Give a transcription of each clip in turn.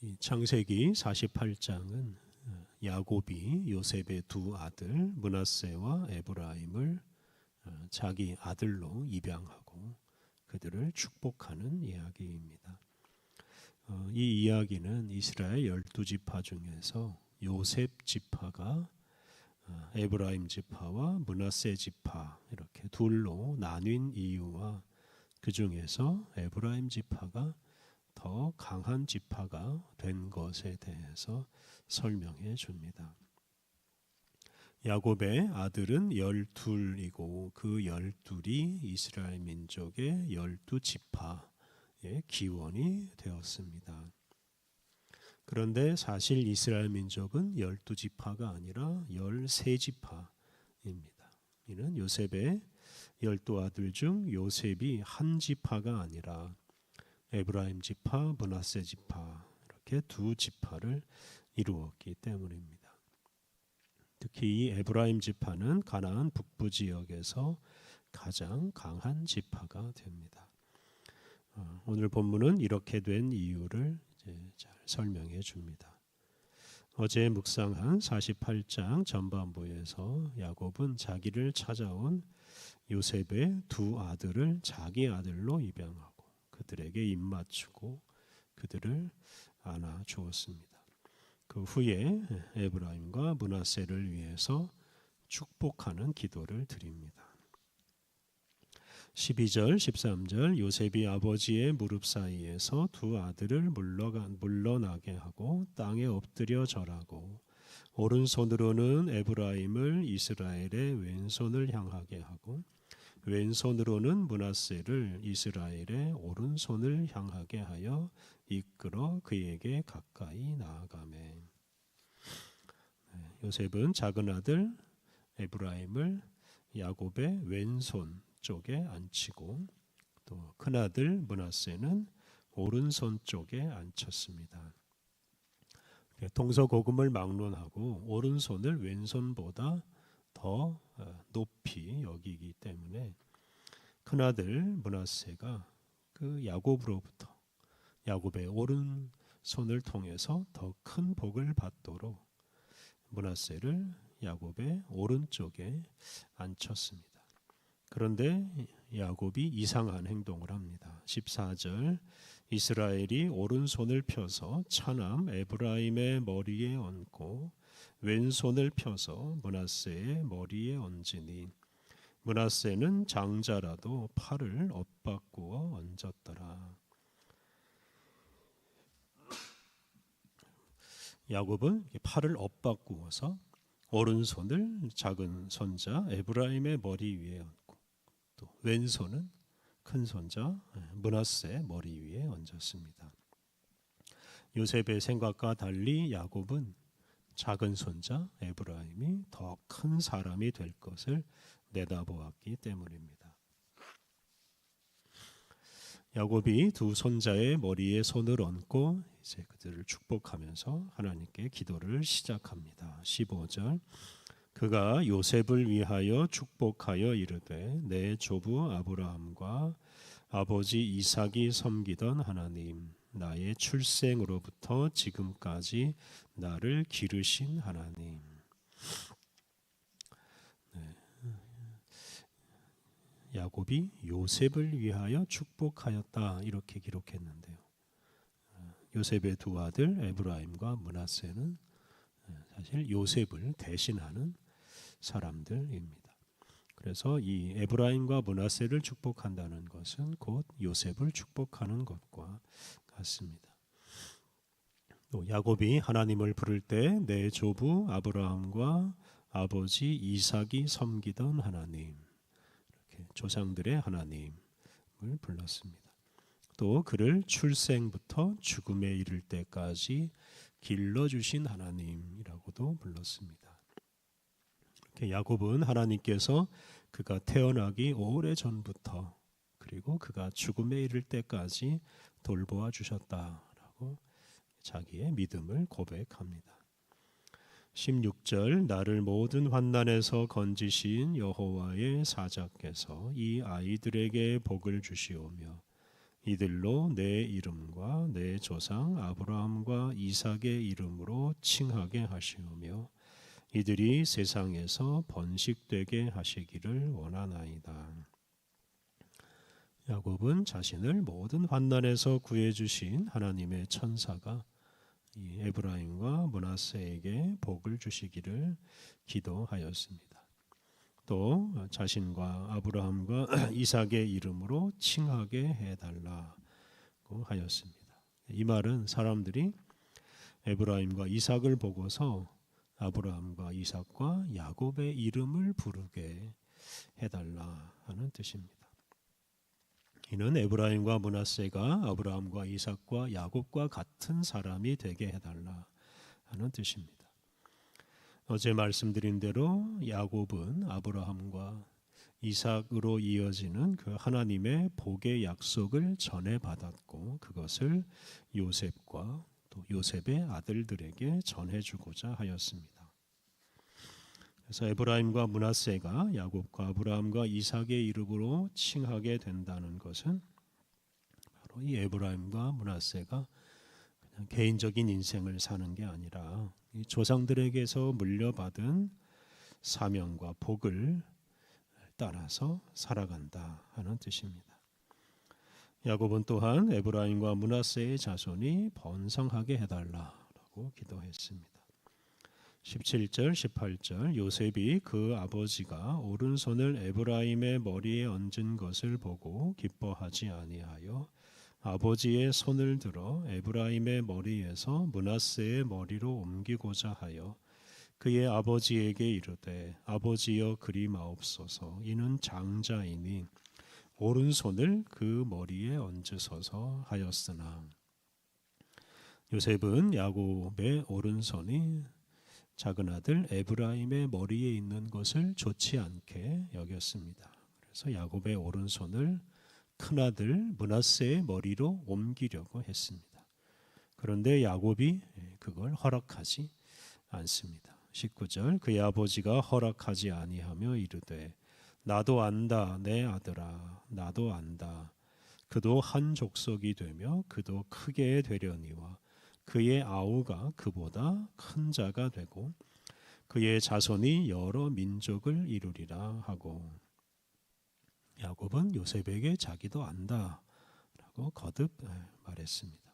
이 창세기 48장은 야곱이 요셉의 두 아들 므낫세와 에브라임을 자기 아들로 입양하고 그들을 축복하는 이야기입니다. 이 이야기는 이스라엘 12지파 중에서 요셉 지파가 에브라임 지파와 므낫세 지파 이렇게 둘로 나뉜 이유와 그 중에서 에브라임 지파가 더 강한 지파가 된 것에 대해서 설명해 줍니다. 야곱의 아들은 12이고 그 12이 이스라엘 민족의 12지파의 기원이 되었습니다. 그런데 사실 이스라엘 민족은 12지파가 아니라 13지파입니다. 이는 요셉의 12아들 중 요셉이 한 지파가 아니라 에브라임 지파, 므낫세 지파 이렇게 두 지파를 이루었기 때문입니다. 특히 이 에브라임 지파는 가나안 북부 지역에서 가장 강한 지파가 됩니다. 오늘 본문은 이렇게 된 이유를 잘 설명해 줍니다. 어제 묵상한 48장 전반부에서 야곱은 자기를 찾아온 요셉의 두 아들을 자기 아들로 입양하고 그들에게 입맞추고 그들을 안아 주었습니다. 그 후에 에브라임과 므낫세를 위해서 축복하는 기도를 드립니다. 12절 13절 요셉이 아버지의 무릎 사이에서 두 아들을 물러나게 하고 땅에 엎드려 절하고 오른손으로는 에브라임을 이스라엘의 왼손을 향하게 하고 왼손으로는 므낫세를 이스라엘의 오른손을 향하게 하여 이끌어 그에게 가까이 나아가매. 요셉은 작은 아들 에브라임을 야곱의 왼손 쪽에 앉히고 또 큰 아들 므낫세는 오른손 쪽에 앉혔습니다. 동서고금을 막론하고 오른손을 왼손보다 더 높이 여기기 때문에 큰아들 므낫세가 그 야곱으로부터 야곱의 오른손을 통해서 더 큰 복을 받도록 므낫세를 야곱의 오른쪽에 앉혔습니다. 그런데 야곱이 이상한 행동을 합니다. 14절 이스라엘이 오른손을 펴서 차남 에브라임의 머리에 얹고 왼손을 펴서 므낫세의 머리에 얹으니 므낫세는 장자라도 팔을 엇바꾸어 얹었더라. 야곱은 팔을 엇바꾸어서 오른손을 작은 손자 에브라임의 머리 위에 얹고 또 왼손은 큰 손자 므낫세 머리 위에 얹었습니다. 요셉의 생각과 달리 야곱은 작은 손자 에브라임이 더 큰 사람이 될 것을 내다보았기 때문입니다. 야곱이 두 손자의 머리에 손을 얹고 이제 그들을 축복하면서 하나님께 기도를 시작합니다. 15절 그가 요셉을 위하여 축복하여 이르되 내 조부 아브라함과 아버지 이삭이 섬기던 하나님 나의 출생으로부터 지금까지 나를 기르신 하나님. 야곱이 요셉을 위하여 축복하였다 이렇게 기록했는데요. 요셉의 두 아들 에브라임과 므낫세는 사실 요셉을 대신하는 사람들입니다. 그래서 이 에브라임과 므낫세를 축복한다는 것은 곧 요셉을 축복하는 것과 같습니다. 또 야곱이 하나님을 부를 때 내 조부 아브라함과 아버지 이삭이 섬기던 하나님 조상들의 하나님을 불렀습니다. 또 그를 출생부터 죽음에 이를 때까지 길러주신 하나님이라고도 불렀습니다. 이렇게 야곱은 하나님께서 그가 태어나기 오래전부터 그리고 그가 죽음에 이를 때까지 돌보아 주셨다라고 자기의 믿음을 고백합니다. 16절 나를 모든 환난에서 건지신 여호와의 사자께서 이 아이들에게 복을 주시오며 이들로 내 이름과 내 조상 아브라함과 이삭의 이름으로 칭하게 하시오며 이들이 세상에서 번식되게 하시기를 원하나이다. 야곱은 자신을 모든 환난에서 구해 주신 하나님의 천사가 이 에브라임과 므낫세에게 복을 주시기를 기도하였습니다. 또 자신과 아브라함과 이삭의 이름으로 칭하게 해달라고 하였습니다. 이 말은 사람들이 에브라임과 이삭을 보고서 아브라함과 이삭과 야곱의 이름을 부르게 해달라 하는 뜻입니다. 이는 에브라임과 므낫세가 아브라함과 이삭과 야곱과 같은 사람이 되게 해달라 하는 뜻입니다. 어제 말씀드린 대로 야곱은 아브라함과 이삭으로 이어지는 그 하나님의 복의 약속을 전해받았고 그것을 요셉과 또 요셉의 아들들에게 전해주고자 하였습니다. 그래서 에브라임과 므낫세가 야곱과 아브라함과 이삭의 이름으로 칭하게 된다는 것은 바로 이 에브라임과 므낫세가 그냥 개인적인 인생을 사는 게 아니라 이 조상들에게서 물려받은 사명과 복을 따라서 살아간다 하는 뜻입니다. 야곱은 또한 에브라임과 므낫세의 자손이 번성하게 해달라고 기도했습니다. 17절 18절 요셉이 그 아버지가 오른손을 에브라임의 머리에 얹은 것을 보고 기뻐하지 아니하여 아버지의 손을 들어 에브라임의 머리에서 므낫세의 머리로 옮기고자 하여 그의 아버지에게 이르되 아버지여 그리마옵소서 이는 장자이니 오른손을 그 머리에 얹으소서 하였으나 요셉은 야곱의 오른손이 작은 아들 에브라임의 머리에 있는 것을 좋지 않게 여겼습니다. 그래서 야곱의 오른손을 큰아들 므낫세의 머리로 옮기려고 했습니다. 그런데 야곱이 그걸 허락하지 않습니다. 19절 그의 아버지가 허락하지 아니하며 이르되 나도 안다 내 아들아 나도 안다 그도 한 족속이 되며 그도 크게 되려니와 그의 아우가 그보다 큰 자가 되고 그의 자손이 여러 민족을 이루리라 하고 야곱은 요셉에게 자기도 안다라고 거듭 말했습니다.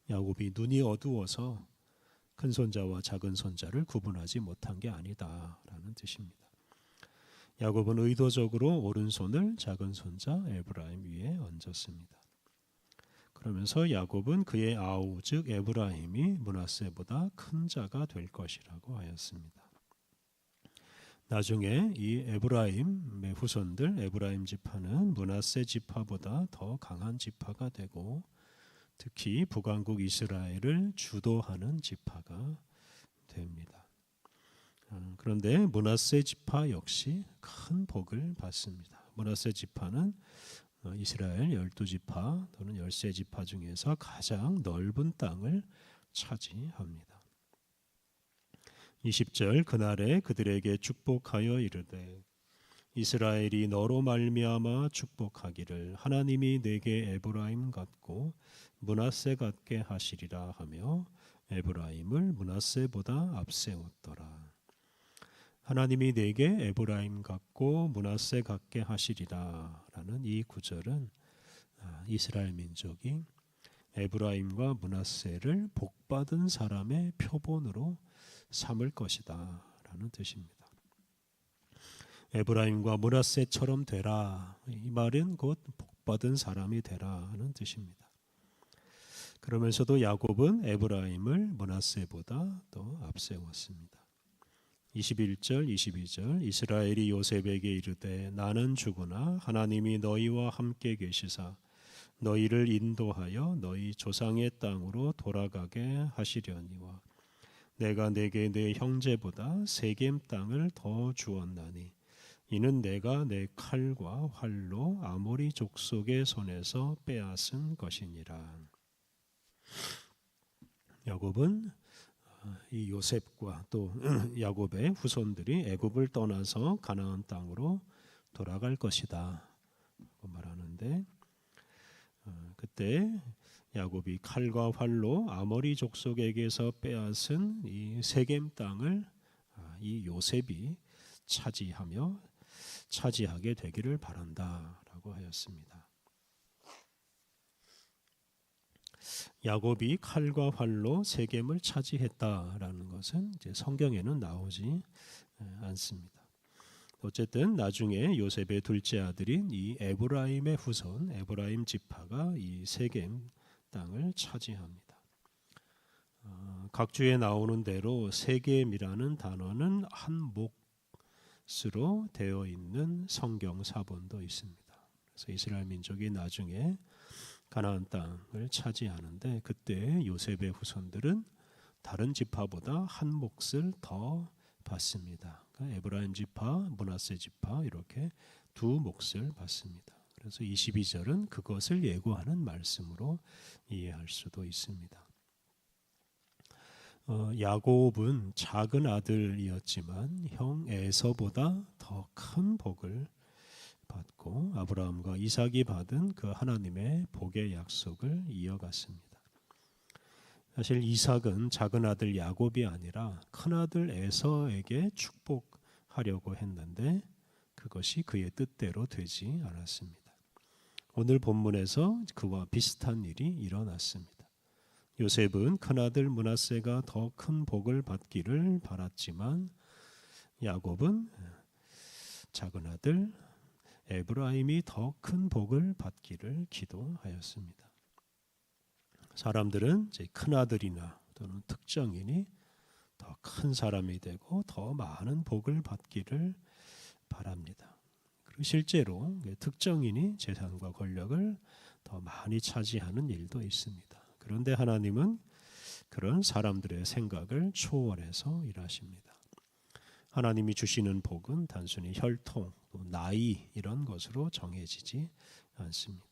야곱이 눈이 어두워서 큰 손자와 작은 손자를 구분하지 못한 게 아니다라는 뜻입니다. 야곱은 의도적으로 오른손을 작은 손자 에브라임 위에 얹었습니다. 그러면서 야곱은 그의 아우 즉 에브라임이 므낫세보다 큰 자가 될 것이라고 하였습니다. 나중에 이 에브라임의 후손들 에브라임 지파는 므낫세 지파보다 더 강한 지파가 되고 특히 북왕국 이스라엘을 주도하는 지파가 됩니다. 그런데 므낫세 지파 역시 큰 복을 받습니다. 므낫세 지파는 이스라엘 12지파 또는 13지파 중에서 가장 넓은 땅을 차지합니다. 20절 그날에 그들에게 축복하여 이르되 이스라엘이 너로 말미암아 축복하기를 하나님이 내게 에브라임 같고 므낫세 같게 하시리라 하며 에브라임을 므낫세보다 앞세웠더라. 하나님이 내게 에브라임 같고 므낫세 같게 하시리라 라는 이 구절은 이스라엘 민족이 에브라임과 므낫세를 복받은 사람의 표본으로 삼을 것이다 라는 뜻입니다. 에브라임과 므낫세처럼 되라 이 말은 곧 복받은 사람이 되라 하는 뜻입니다. 그러면서도 야곱은 에브라임을 므낫세보다 더 앞세웠습니다. 21절 22절 이스라엘이 요셉에게 이르되 나는 죽으나 하나님이 너희와 함께 계시사 너희를 인도하여 너희 조상의 땅으로 돌아가게 하시려니와 내가 내게 내 형제보다 세겜 땅을 더 주었나니 이는 내가 내 칼과 활로 아모리 족속의 손에서 빼앗은 것이니라. 야곱은 이 요셉과 또 야곱의 후손들이 애굽을 떠나서 가나안 땅으로 돌아갈 것이다 말하는데 그때 야곱이 칼과 활로 아모리 족속에게서 빼앗은 이 세겜 땅을 이 요셉이 차지하게 되기를 바란다라고 하였습니다. 야곱이 칼과 활로 세겜을 차지했다라는 것은 이제 성경에는 나오지 않습니다. 어쨌든 나중에 요셉의 둘째 아들인 이 에브라임의 후손 에브라임 지파가 이 세겜 땅을 차지합니다. 각주에 나오는 대로 세겜이라는 단어는 한 몫으로 되어 있는 성경 사본도 있습니다. 그래서 이스라엘 민족이 나중에 가나안 땅을 차지하는데 그때 요셉의 후손들은 다른 지파보다 한 몫을 더 받습니다. 그러니까 에브라임 지파, 므낫세 지파 이렇게 두 몫을 받습니다. 그래서 22절은 그것을 예고하는 말씀으로 이해할 수도 있습니다. 야곱은 작은 아들이었지만 형 에서보다 더 큰 복을 받고 아브라함과 이삭이 받은 그 하나님의 복의 약속을 이어갔습니다. 사실 이삭은 작은 아들 야곱이 아니라 큰 아들 에서에게 축복하려고 했는데 그것이 그의 뜻대로 되지 않았습니다. 오늘 본문에서 그와 비슷한 일이 일어났습니다. 요셉은 큰 아들 므낫세가 더 큰 복을 받기를 바랐지만 야곱은 작은 아들 에브라임이 더 큰 복을 받기를 기도하였습니다. 사람들은 이제 큰 아들이나 또는 특정인이 더 큰 사람이 되고 더 많은 복을 받기를 바랍니다. 그리고 실제로 특정인이 재산과 권력을 더 많이 차지하는 일도 있습니다. 그런데 하나님은 그런 사람들의 생각을 초월해서 일하십니다. 하나님이 주시는 복은 단순히 혈통, 나이 이런 것으로 정해지지 않습니다.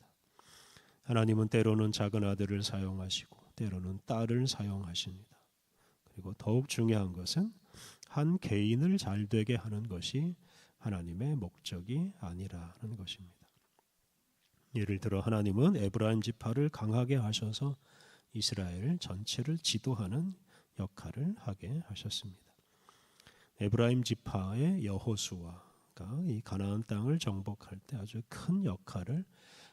하나님은 때로는 작은 아들을 사용하시고 때로는 딸을 사용하십니다. 그리고 더욱 중요한 것은 한 개인을 잘되게 하는 것이 하나님의 목적이 아니라는 것입니다. 예를 들어 하나님은 에브라임 지파를 강하게 하셔서 이스라엘 전체를 지도하는 역할을 하게 하셨습니다. 에브라임 지파의 여호수아가 이 가나안 땅을 정복할 때 아주 큰 역할을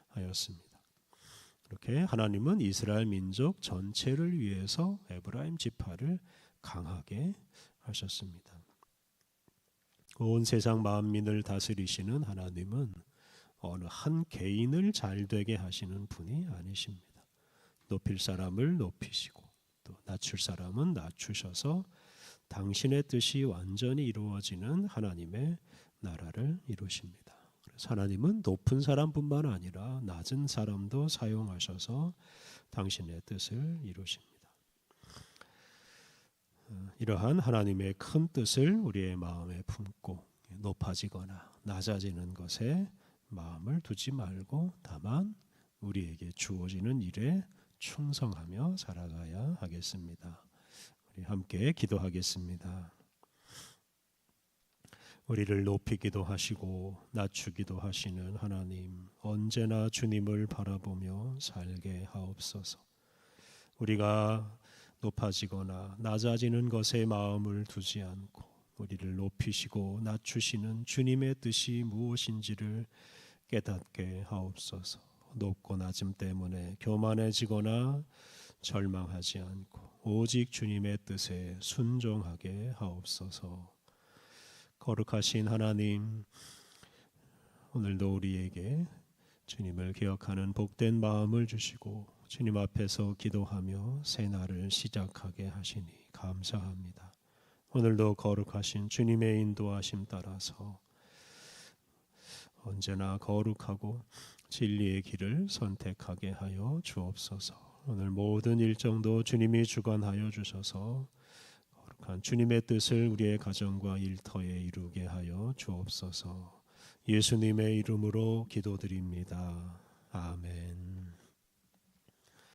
하였습니다. 이렇게 하나님은 이스라엘 민족 전체를 위해서 에브라임 지파를 강하게 하셨습니다. 온 세상 만민을 다스리시는 하나님은 어느 한 개인을 잘되게 하시는 분이 아니십니다. 높일 사람을 높이시고 또 낮출 사람은 낮추셔서 당신의 뜻이 완전히 이루어지는 하나님의 나라를 이루십니다. 그래서 하나님은 높은 사람뿐만 아니라 낮은 사람도 사용하셔서 당신의 뜻을 이루십니다. 이러한 하나님의 큰 뜻을 우리의 마음에 품고 높아지거나 낮아지는 것에 마음을 두지 말고 다만 우리에게 주어지는 일에 충성하며 살아가야 하겠습니다. 우리 함께 기도하겠습니다. 우리를 높이기도 하시고 낮추기도 하시는 하나님, 언제나 주님을 바라보며 살게 하옵소서. 우리가 높아지거나 낮아지는 것에 마음을 두지 않고 우리를 높이시고 낮추시는 주님의 뜻이 무엇인지를 깨닫게 하옵소서. 높고 낮음 때문에 교만해지거나 절망하지 않고 오직 주님의 뜻에 순종하게 하옵소서. 거룩하신 하나님, 오늘도 우리에게 주님을 기억하는 복된 마음을 주시고 주님 앞에서 기도하며 새날을 시작하게 하시니 감사합니다. 오늘도 거룩하신 주님의 인도하심 따라서 언제나 거룩하고 진리의 길을 선택하게 하여 주옵소서. 오늘 모든 일정도 주님이 주관하여 주셔서 거룩한 주님의 뜻을 우리의 가정과 일터에 이루게 하여 주옵소서. 예수님의 이름으로 기도드립니다. 아멘.